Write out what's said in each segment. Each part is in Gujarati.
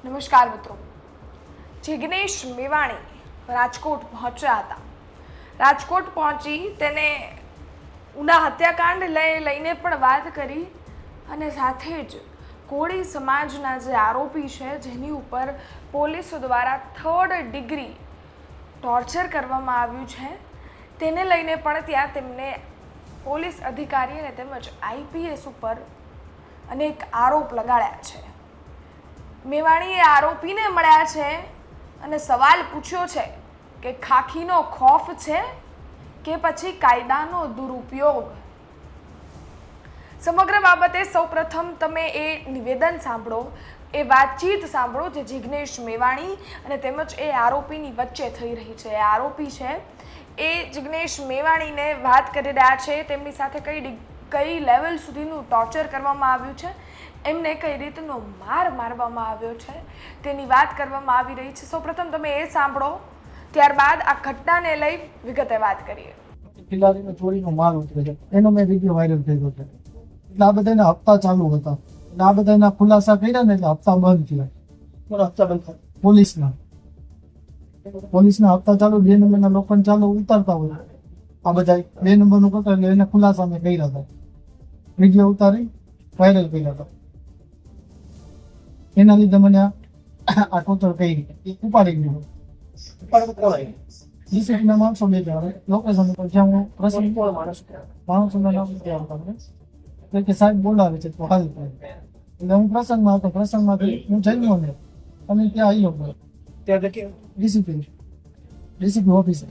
નમસ્કાર મિત્રો. જિગ્નેશ મેવાણી રાજકોટ પહોંચ્યા હતા. રાજકોટ પહોંચી તેને ઉના હત્યાકાંડ લઈને પણ વાત કરી અને સાથે જ કોળી સમાજના જે આરોપી છે જેની ઉપર પોલીસ દ્વારા 3rd ડિગ્રી ટોર્ચર કરવામાં આવ્યું છે તેને લઈને પણ ત્યાં તેમને પોલીસ અધિકારી અને તેમજ આઈપીએસ ઉપર અનેક આરોપ લગાડ્યા છે. મેવાણીએ આરોપીને મળ્યા છે અને સવાલ પૂછ્યો છે કે ખાખીનો ખોફ છે કે પછી કાયદાનો દુરુપયોગ. સમગ્ર બાબતે સૌપ્રથમ તમે એ નિવેદન સાંભળો, એ વાતચીત સાંભળો જે જિગ્નેશ મેવાણી અને તેમજ એ આરોપીની વચ્ચે થઈ રહી છે. એ આરોપી છે એ જિગ્નેશ મેવાણીને વાત કરી રહ્યા છે, તેમની સાથે કઈ લેવલ સુધીનું ટોર્ચર કરવામાં આવ્યું છે, એમને કઈ રીતનો માર મારવામાં આવ્યો છે તેની વાત કરવામાં આવી રહી છે. સૌપ્રથમ તમે એ સાંભળો, ત્યારબાદ આ ઘટનાને લઈ વિગતે વાત કરીએ. ખિલાડીને ચોરીનો માલ ઉતરે છે એનો મેં વિડીયો વાયરલ થયો છે. એટલે આ બધાના હપ્તા ચાલુ હતા એટલે આ બધાના ખુલાસા કર્યા ને એટલે હપ્તા બંધ થયા. હપ્તા બંધ થયા પોલીસના હપ્તા ચાલુ 2 નંબરના લોકોને ચાલુ ઉતારતા હોય. આ બધા 2 નંબરનું કરતા એટલે એને ખુલાસા મેં કર્યા હતા, વિડીયો ઉતારી વાયરલ કર્યા હતા. એના લીધે મને આ ટોચર કરી ઉપાડી લીધો. ડિસિપ્લિનના માણસો બે જણા લોકેશન ઉપર જ્યાં હું પ્રસંગ માણસોના નામ નથી આવતા એટલે કે સાહેબ બોલાવે છે તો હાલ થાય એટલે હું પ્રસંગમાં હતો. પ્રસંગમાંથી હું જમ્યો ને અને ત્યાં આવ્યો ત્યાં ડિસિપ્લિન ઓફિસર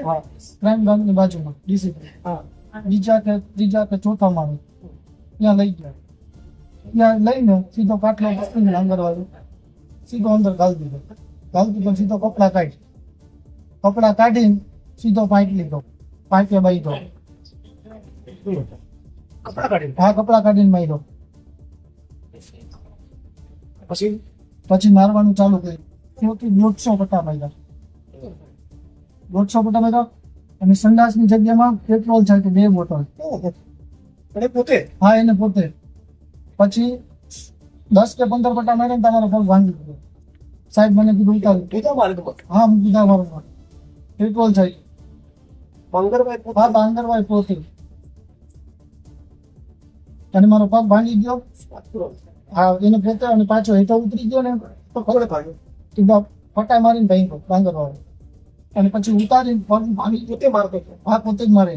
હા ક્રાઇમ બ્રાન્ચની બાજુમાં ડિસિપ્લિન બીજા કે ચોથા માળે ત્યાં લઈ ગયા. ત્યાં લઈને સીધો કાટલો પકડીને અંદર આવ્યો, સીધો અંદર ગાળી દીધો સીધો કપડા કાઢીને સીધો પાઇપ લીધો, પાઇપે બાંધ્યો. હા કપડા કાઢીને માર્યો. પછી મારવાનું ચાલુ કર્યું. 150 પટ્ટા માર્યા, 150 પટ્ટા માર્યા અને સંડાસની જગ્યામાં પેટ્રોલ છે 2 બોટલ હા એને પોતે. પછી 10 કે 15 પટ્ટા માર્યા તમારો પગ ભાંગી ગયો. સાહેબ મને કીધું ઉતાર. હા કીધા મારો પેટ્રોલ છે બાંગરભાઈ પોતે અને મારો પગ ભાંગી ગયો. હા એને પોતે અને પાછો હેઠો ઉતરી ગયો ને તો ખબર ભાગ્યો ફટા મારીને ભાઈ બાંગરભાઈ અને પછી ઉતારીને પગ ભાંગી પોતે મારતો. હા પોતે જ મારે.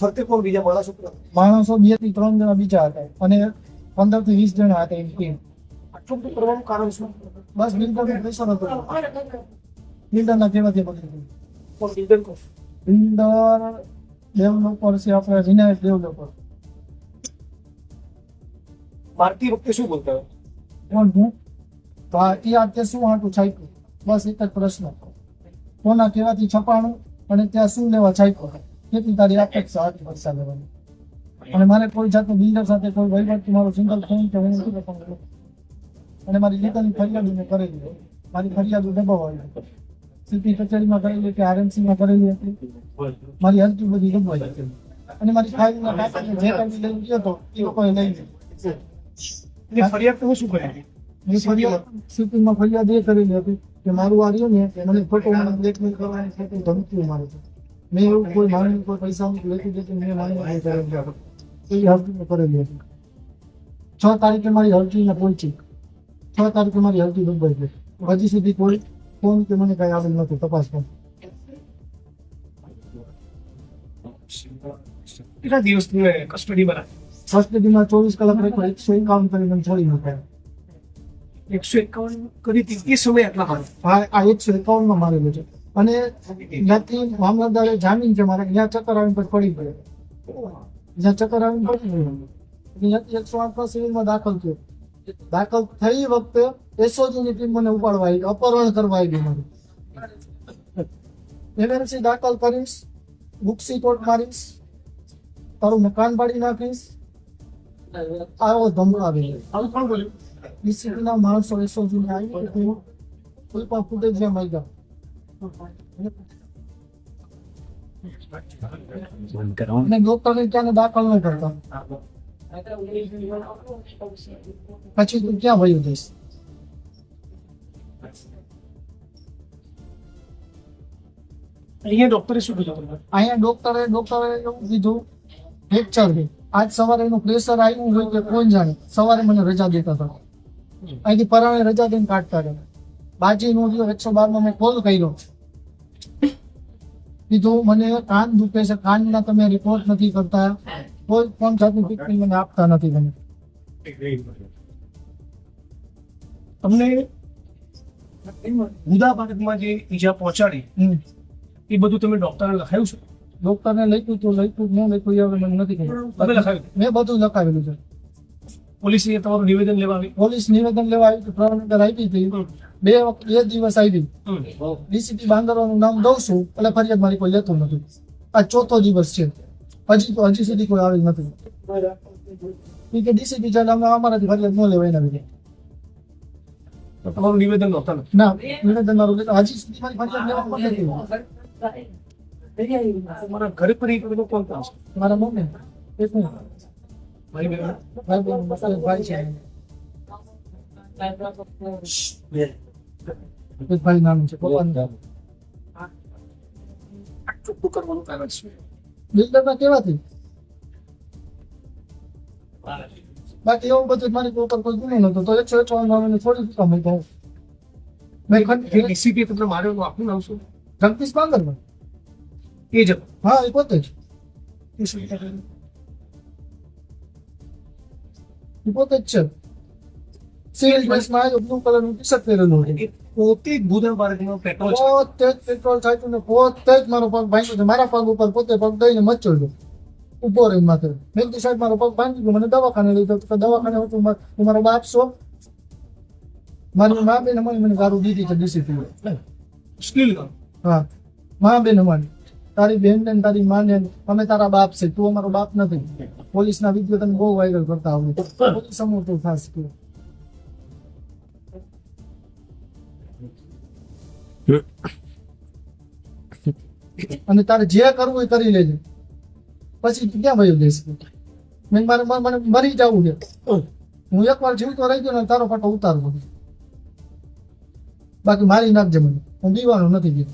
ફરતે કોણ બીજા માણસો 2 થી 3 જણા બીજા હતા અને 15 થી 20 જણા હતા એમ ટીમ. આટલું બધું કરવાનું કારણ શું? બસ બિલ્ડરનું પ્રેશર હતું. બિલ્ડરના કહેવાથી બિલ્ડર ડેવલપર છે આપણે વિનાયક ડેવલપર. મારતી વખતે શું બોલતા હોય? કોણ હું તો એ આ શું હાટું છાપ્યું બસ એક જ પ્રશ્ન. કોના કહેવાથી છપાણું અને ત્યાં શું લેવા છાપ્યું કેટલી તારી અપેક્ષા હતી પૈસા લેવાની. અને મારે કોઈ જાતનું બિલ્ડર સાથે કોઈ વહીવટ મારો સિંગલ ફોન કે હું નથી કરતો અને મારી લીગલની ફરિયાદ મેં કરેલી. મારી ફરિયાદ દબાવાઈ સીપી કચેરીમાં કરેલી કે આરએમસીમાં કરેલી હતી. મારી અરજી બધી દબાઈ હતી અને મારી ફાઇલના કાગળ જે કંઈ લઈ ગયો હતો એ લોકોએ લઈ લીધી. ફરિયાદ તો શું કરી? મેં ફરિયાદ સીપીમાં ફરિયાદ એ કરેલી હતી કે મારું આ રહ્યું ને મને ખોટો મને બ્લેકમેલ કરવાની છે ધમકીઓ મારે છે. મેં એવું કોઈ માની કોઈ પૈસા લેતી દેતી મેં માની કરેલી એવી અરજી મેં કરેલી હતી. 6 તારીખે મારી અરજીને પહોંચી. 6 તારીખે મારી અરજી દબાઈ ગઈ. હજી સુધી કોઈ ફોન કે મને કઈ આવેલ નથી તપાસ પણ. કેટલા દિવસ તમે કસ્ટડીમાં રાખ્યા? કસ્ટડીમાં 24 કલાક રાખ્યો. 151 કરીને મને છોડી મૂક્યા. 151 કરી હતી એ સમય આટલા મારે? હા આ 151 માં મારેલું છે અને ત્યાંથી મામલતદારે જામીન છે મારે ત્યાં ચક્કર આવીને પછી પડી ગયો. જ્યાં ચક્કર આવીને પડી ગયો 108 સિવિલમાં દાખલ થયો. દાખલ થઈ વખતે એસઓજીની ટીમ મને ઉપાડવા આવી, અપહરણ કરવા આવી મારું. એમએમસી દાખલ કરીશ, બુક્સી કોર્ટ મારીશ, તારું મકાન પાડી નાખીશ, આવો ધમકાવી. આવું કોણ બોલ્યું? ડિસિપ્લિનના માણસો એસઓજીને આવી કોઈ પણ ફૂટેજ જેમ આવી ગયા. અને ડોક્ટરને ત્યાં દાખલ ન કરતા. પછી તું ક્યાં વયું જઈશ? અહીંયા ડોક્ટરે શું કીધું તમને? અહીંયા ડોક્ટરે એવું કીધું ફ્રેક્ચર છે. આજ સવારે એનું પ્રેશર આવ્યું હોય કે કોણ જાણે, સવારે મને રજા દેતા હતા. અહીંથી પરાણે રજા દઈને કાઢતા હતા. બાજીનો જે 112 મેં કોલ કર્યો, કીધું મને કાન દુખે છે, કાનના તમે રિપોર્ટ નથી કરતા, કોઈ પણ જાતનું ટ્રીટમેન્ટ મને આપતા નથી. તમે તમને મુદ્દાબાબતમાં જે ઈજા પહોંચાડી એ બધું તમે ડોક્ટરને લખાયું છે? ડોક્ટરને લખ્યું તો લખ્યું, ન લખ્યું એ હવે મને નથી ખબર. તમે લખાયું? મેં બધું લખાવેલું છે. પોલીસે તમારું નિવેદન લેવા આવી? પોલીસ નિવેદન લેવા આવી તો 3 નંબર આપી હતી. 2 દિવસ આવી. ડીસીપી બાંદરોનું નામ દઉં છું એટલે ફરિયાદ મારી કોઈ લેતું નથી. આ 4થો દિવસ છે, હજી સુધી કોઈ આવેલ નથી. કે ડીસીપી ચાલે અમારાથી ફરિયાદ ન લેવાય એના વિશે. તો તમારું નિવેદન નહોતા ને? ના, નિવેદન મારું હજી સુધી મારી ફરિયાદ લેવામાં નથી. તમારા ઘરે પરિવાર કોણ કોણ છે? મારા મમ્મી એક હું, ભાઈ બહેન? ભાઈ બહેન, ભાઈ છે, એક ભાઈ નાનું છે, પપ્પાનું નામ. આ ચોખ્ખું કરવાનું કારણ શું? બિલ્ડરમાં કેવાથી બાકી એવું બધું મારી ઉપર કોઈ ગુનો નતો તો 151 માં થોડી કામ હતો. મેં જે ડીસીપી તમને માર્યો એનું આપનું નામ શું? જગદીશ બાંગરમાં. એ જ હા, એ પોતે જ. એ પોતે જ છે. સિવિલ ડ્રેસમાં આવ્યો, બ્લુ કલરનું ટી-શર્ટ પહેરેલું હતું. એ પોતે જ બુધા પાર્કમાં પેટ્રોલ છે. પોતે જ પેટ્રોલ છાંટ્યું ને પોતે જ મારો પગ ભાંગ્યો છે. મારા પગ ઉપર પોતે પગ દઈને મચોડ્યો ઉભો રહીને માથે. મેં કીધું સાહેબ મારો પગ ભાંગી ગયો, મને દવાખાને લઈ જાઓ. તો દવાખાને હતું તું મારો બાપ છો? મારી મા બેને મને ગારું દીધી છે ડીસીપી. મુશ્કેલ કામ. હા, મા બેને મને તારી બેન ને તારી માં ને અમે તારા બાપ છે, તું અમારો બાપ નથી. પોલીસના વિડીયો તમે બહુ વાયરલ કરતા આવડે. પોલીસ સમૂહ તો ખાસ કર્યું. અને તારે જે કરવું એ કરી લેજે, પછી તું ક્યાં વયો જઈશ? મેં મારે મને મરી જવું છે. હું એકવાર જીવતો રહી ગયો ને તારો ફોટો ઉતારવો, બાકી મારી નાખજે મને. હું દીવાનો નથી ગયો,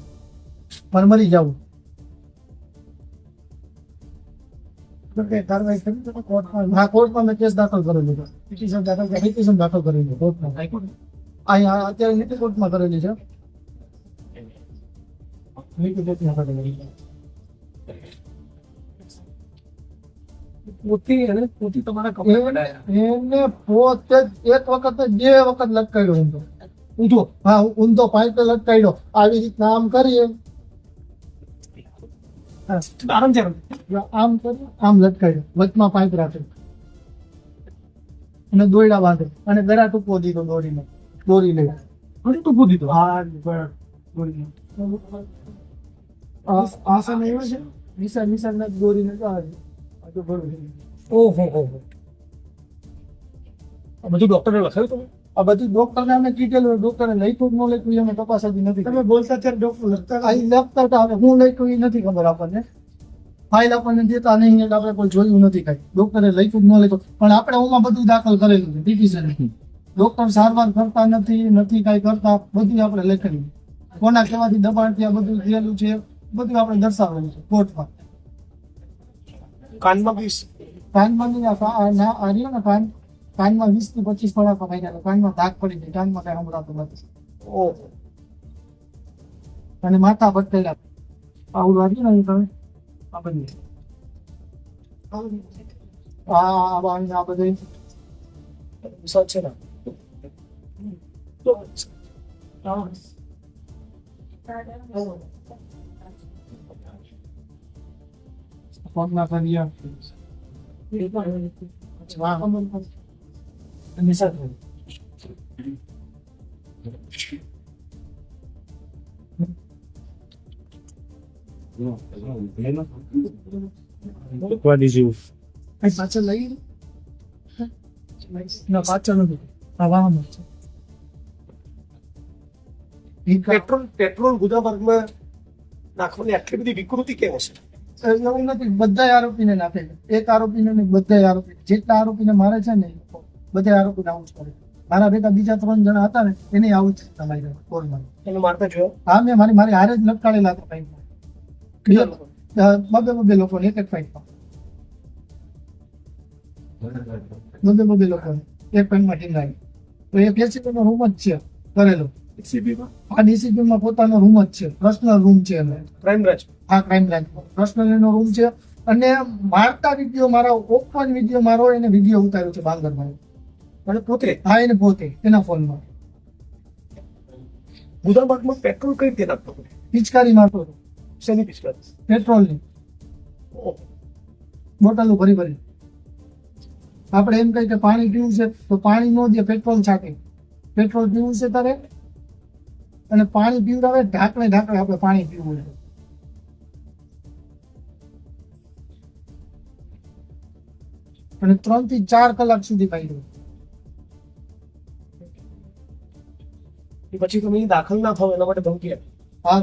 મારે મરી જવું. હા, કોર્ટમાં મેં કેસ દાખલ કરેલો છે. પિટિશન દાખલ કરેલી કોર્ટમાં. અહીંયા અત્યારે નીતિ કોર્ટમાં કરેલી છે. નીતિ કોર્ટમાં કરેલી. પોતે તમારા કપડા કઢાયા. એને પોતે જ એક વખત ને 2 વખત લટકાડ્યો ઊંધો. ઊંધો? હા, ઊંધો પાઇપે લટકાડ્યો. આવી રીતના આમ કરીએ, આરામ છે. આમ કરી આમ લટકાડ્યો, વચમાં પાઇપ રાખે અને દોરડા બાંધે અને ગળા ટૂંકો દીધો દોરી લઈ. ઘણી ટૂંકું દીધું. હા, દોરીને આ સામે એવો છે નિશાન દોરીને ઓહો હો. આ બધું ડોક્ટરે લખાયું તમે? આ બધી ડોક્ટરને અમે કીધેલું, ડોક્ટરે લખ્યું ન લખ્યું અમે તપાસ હજી નથી. તમે બોલતા ત્યારે ડોક્ટર લખતા હતા, હવે હું લખ્યું એ નથી ખબર આપણને. ફાઇલ આપણને દેતા નહીં એટલે આપણે કોઈ જોયું નથી કાંઈ. ડોક્ટરે લખ્યું ન લખ્યું, પણ આપણે ઓમાં બધું દાખલ કરેલું છે પિટિશન. ડોક્ટર સારવાર કરતા નથી કાંઈ કરતા, બધું આપણે લખેલું. કોના કહેવાથી દબાણથી આ બધું થયેલું છે બધું આપણે દર્શાવેલું છે કોર્ટમાં. કાનમાં બી કાનમાં કાનમાં 20 થી 25 ફડાકા માર્યા. કાનમાં ધાક પડી ગઈ, કાનમાં કઈ સંભળાતું નથી. ઓહ. અને માથા બટેલા આવું વાગ્યું ને તમે આ બધી આ બધું સચ છે ને? તો પગના કર્યા What did you? પાછળ લઈ ના પાછળ નથી આ વાહન છે. પેટ્રોલ ગુદામાર્ગમાં નાખવાની આટલી બધી વિકૃતિ કેમ હશે? એવું નથી, બધા આરોપીને નાખે છે. એક આરોપીને નહીં, બધા આરોપી જેટલા આરોપીને મારે છે ને બધા આરોપીને આવું જ કરે. મારા ભેગા બીજા 3 જણા હતા ને એને આવું જ તમારી કોર્ટમાં. તમે મારતા જોયો? હા, મેં મારી હારે જ લટકાડેલા હતા ફાઈટમાં. કેટલા લોકો? બબે લોકો એક એક ફાઈટમાં બબે લોકો એક ફાઈટમાં ટીમ લાગી. તો એ પેશીનો રૂમ જ છે કરેલો. સીબીમાં આ ડીસીપીમાં પોતાનો રૂમ જ છે, પર્સનલ રૂમ છે એને. Crime branch. આ ક્રાઇમ બ્રાન્ચ પર્સનલ એનો રૂમ છે. અને મારતા વિડીયો મારો ઓપન વિડીયો મારો એને વિડીયો ઉતાર્યો છે બાંગરમાં. અને પોતે હા, એને પોતે એના ફોનમાં ગુદાબાગમાં પેટ્રોલ કઈ રીતે નાખતો હતો? પિચકારી મારતો હતો, શેની પિચકારી? પેટ્રોલની ઓહ, બોટલો ભરી ભરી. આપણે એમ કહીએ કે પાણી પીવું છે તો પાણી નો દે, પેટ્રોલ છાંટે. પેટ્રોલ પીવું છે તારે અને પાણી પીવડાવે, ઢાંકણે આપણે પાણી પીવું છે. અને 3 થી 4 કલાક સુધી પાડ્યું. એ પછી તમે અહીં દાખલ ના થાવ એના માટે ધમકી આપી. આ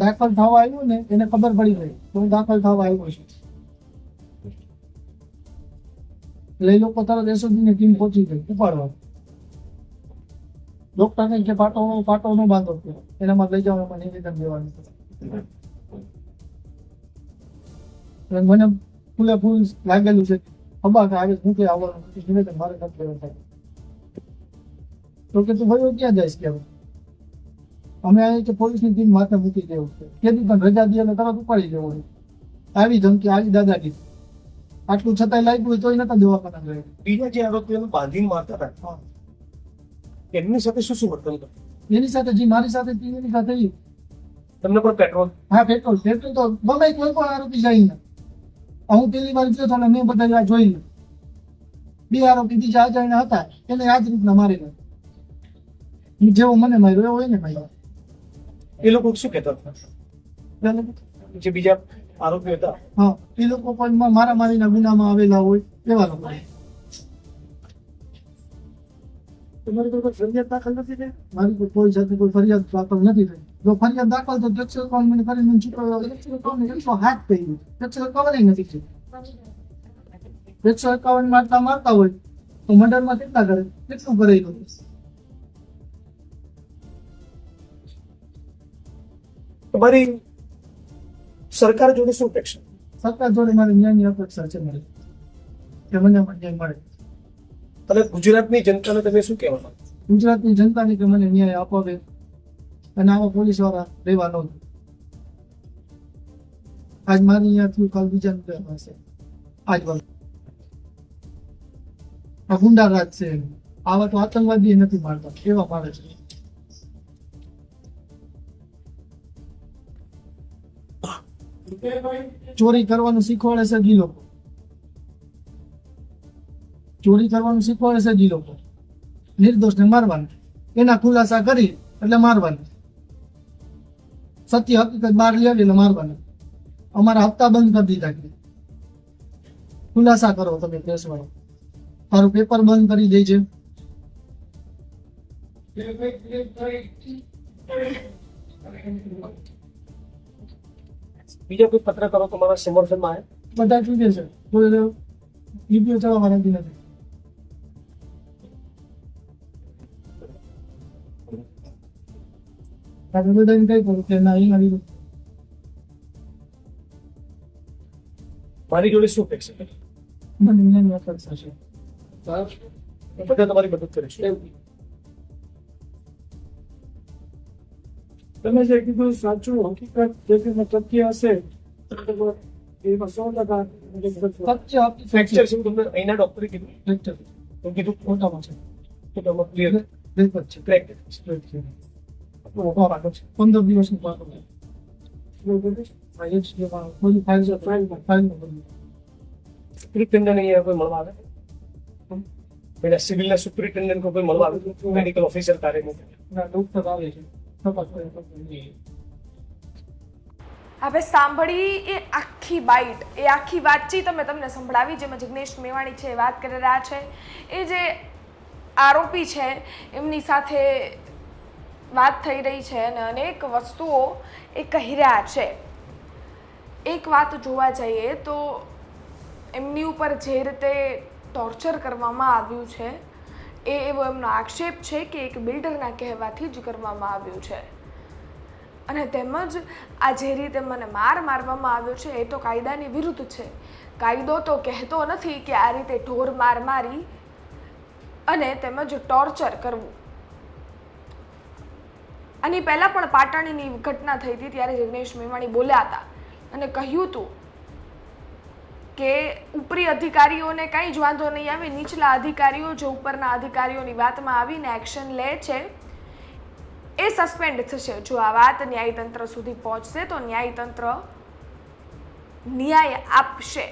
દાખલ થવા આવ્યું ને એને ખબર પડી ગઈ તો હું દાખલ થવા આવ્યો છું. એટલે એ લોકો તરત એસઓજીની ટીમ પહોંચી ગઈ ઉપાડવા. ડોક્ટરને કે પાટો નો બાંધો એનામાં લઈ જાઓ, એમાં નિવેદન દેવાનું. એટલે મને ફૂલે ફૂલ લાગેલું છે ખબર કે આજે હું કે આવવાનું નિવેદન મારે નથી લેવાનું થાય. તો કે તું ભાઈ ક્યાં જઈશ કે અમે અહીં કે પોલીસની ટીમ માથે મૂકી દેવું છે, કેદી પણ રજા દે એટલે તરત ઉપાડી દેવું. આવી ધમકી, આવી દાદાગીરી. આટલું છતાંય લાગ્યું હોય તોય નતા દવાખાના ગયો. બીજા જે આરોપીઓને બાંધીને મારતા હતા એમની સાથે શું શું વર્તન કરતું? એની સાથે જે મારી સાથે હતી એની સાથે ઈ. તમને પણ પેટ્રોલ? હા, પેટ્રોલ તો ગમે કોઈ પણ આરોપી જાય ને. હું પેલી વાર ગયો તો મેં બધા જોઈ લે. 2 આરોપી બીજા અજાણ્યા હતા એને આ જ રીતના મારી લે. જેવો મને માર્યો એવો એને માર્યો. એ લોકો શું કહેતા હતા જે બીજા આરોપીઓ હતા? હા, એ લોકો પણ મારા મારીના ગુનામાં આવેલા હોય એવા લોકો. તમારી કોઈ ફરિયાદ દાખલ નથી થઈ? મારી કોઈ સાથે કોઈ ફરિયાદ દાખલ નથી થઈ. જો ફરિયાદ દાખલ તો ટેક્સ એકાઉન્ટ કરીને ચૂકવ્યો, ટેક્સ એકાઉન્ટ હાથ થઈ ગયું, ટેક્સ કવર નથી થયું. 151 મારતા હોય તો મર્ડરમાં કેટલા કરે, કેટલું ભરાઈ ગયું? તમારી સરકાર જોડે શું અપેક્ષા? સરકાર જોડે મારી ન્યાયની અપેક્ષા છે મારી કે મને ન્યાય મળે. અને ગુજરાતની જનતાને તમે શું કહેવા માંગો? ગુજરાતની જનતાને કે મને ન્યાય અપાવે અને આવા પોલીસ વાળા રહેવા ન દે. આજ મારી અહીંયા થયું, કાલ બીજાનું કહેવા હશે. આજ વાત આ ગુંડા રાજ છે. આવા તો આતંકવાદી નથી મારતા, એવા મારે છે. ચોરી કરવાનું શીખવાડે છે જી લોકો. ચોરી કરવાનું શીખવાડે છે જી લોકો. નિર્દોષને મારવાનું, એના ખુલાસા કરી એટલે મારવાનું. સત્ય હકીકત બહાર લેવી એટલે મારવાનું. અમારા હપ્તા બંધ કરી દીધા કે ખુલાસા કરો તમે કેસવાળો. તારું પેપર બંધ કરી દે છે. બીજા કોઈ પત્રકારો તમારા સમર્થનમાં આવ્યા? બધા ચૂકે છે, કોઈ વિડીયો ચલાવવા નથી. બધાને કઈ કરું કે ના એના વિરુદ્ધ મારી જોડે શું અપેક્ષા? મને ન્યાયની અપેક્ષા છે. બધા તમારી મદદ કરીશું. તમે જે કીધું સાચું, હકીકત જે સત્ય હશે એમાં 100% સત્ય ફ્રેક્ચર છે તમને અહીંના ડોક્ટરે કીધું? ફ્રેક્ચર તો કીધું મોટામાં છે, તો તમે ક્લિયર બિલકુલ છે, ક્રેક છે. 15 દિવસનું પાકું છે. બધી ફાઇલ સુપ્રિન્ટેન્ડન્ટ અહીંયા કોઈ મળવા આવે? પેલા સિવિલના સુપ્રિન્ટેન્ડન્ટ કોઈ મળવા આવે? મેડિકલ ઓફિસર કાર્યમાં ડોક્ટર આવે છે. હવે સાંભળી એ આખી બાઈટ, એ આખી વાતચીત અમે તમને સંભળાવી જેમાં જિગ્નેશ મેવાણી છે એ વાત કરી રહ્યા છે. એ જે આરોપી છે એમની સાથે વાત થઈ રહી છે અને અનેક વસ્તુઓ એ કહી રહ્યા છે. એક વાત જોવા જઈએ તો એમની ઉપર જે રીતે ટોર્ચર કરવામાં આવ્યું છે એવો એમનો આક્ષેપ છે કે એક બિલ્ડરના કહેવાથી જ કરવામાં આવ્યું છે. અને તેમજ આ જે રીતે મને મારવામાં આવ્યો છે એ તો કાયદાની વિરુદ્ધ છે. કાયદો તો કહેતો નથી કે આ રીતે ઢોર મારી અને તેમજ ટોર્ચર કરવું. આની પહેલાં પણ પાટણની ઘટના થઈ હતી ત્યારે જિગ્નેશ મેવાણી બોલ્યા હતા અને કહ્યું હતું કે ઉપરી અધિકારીઓને કાંઈ જ વાંધો નહીં આવે, નીચલા અધિકારીઓ જો ઉપરના અધિકારીઓની વાતમાં આવીને એક્શન લે છે એ સસ્પેન્ડ થશે. જો આ વાત ન્યાયતંત્ર સુધી પહોંચશે તો ન્યાયતંત્ર ન્યાય આપશે.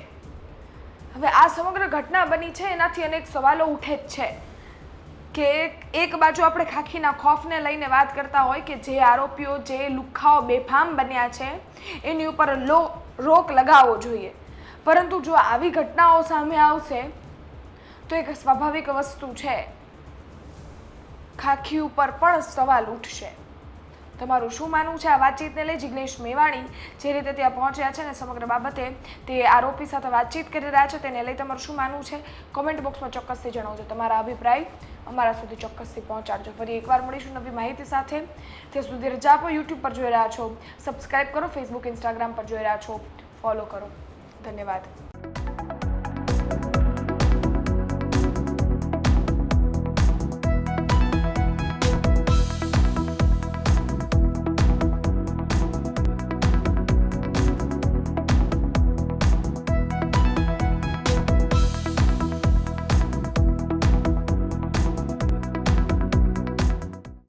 હવે આ સમગ્ર ઘટના બની છે એનાથી અનેક સવાલો ઉઠે જ છે કે એક બાજુ આપણે ખાખીના ખોફને લઈને વાત કરતા હોય કે જે આરોપીઓ જે લુખ્ખાઓ બેફામ બન્યા છે એની ઉપર રોક લગાવવો જોઈએ, પરંતુ જો આવી ઘટનાઓ સામે આવશે તો એક સ્વાભાવિક વસ્તુ છે, ખાખી ઉપર પણ સવાલ ઉઠશે. તમારું શું માનવું છે આ વાતચીતને લઈ? જિગ્નેશ મેવાણી જે રીતે ત્યાં પહોંચ્યા છે ને સમગ્ર બાબતે તે આરોપી સાથે વાતચીત કરી રહ્યા છે તેને લઈ તમારું શું માનવું છે કોમેન્ટ બોક્સમાં ચોક્કસથી જણાવજો. તમારા અભિપ્રાય અમારા સુધી ચોક્કસથી પહોંચાડજો. ફરી એકવાર મળીશું નવી માહિતી સાથે. ત્યાં સુધી રજા આપો. યુટ્યુબ પર જોઈ રહ્યા છો, સબસ્ક્રાઇબ કરો. ફેસબુક ઇન્સ્ટાગ્રામ પર જોઈ રહ્યા છો, ફોલો કરો. ધન્યવાદ.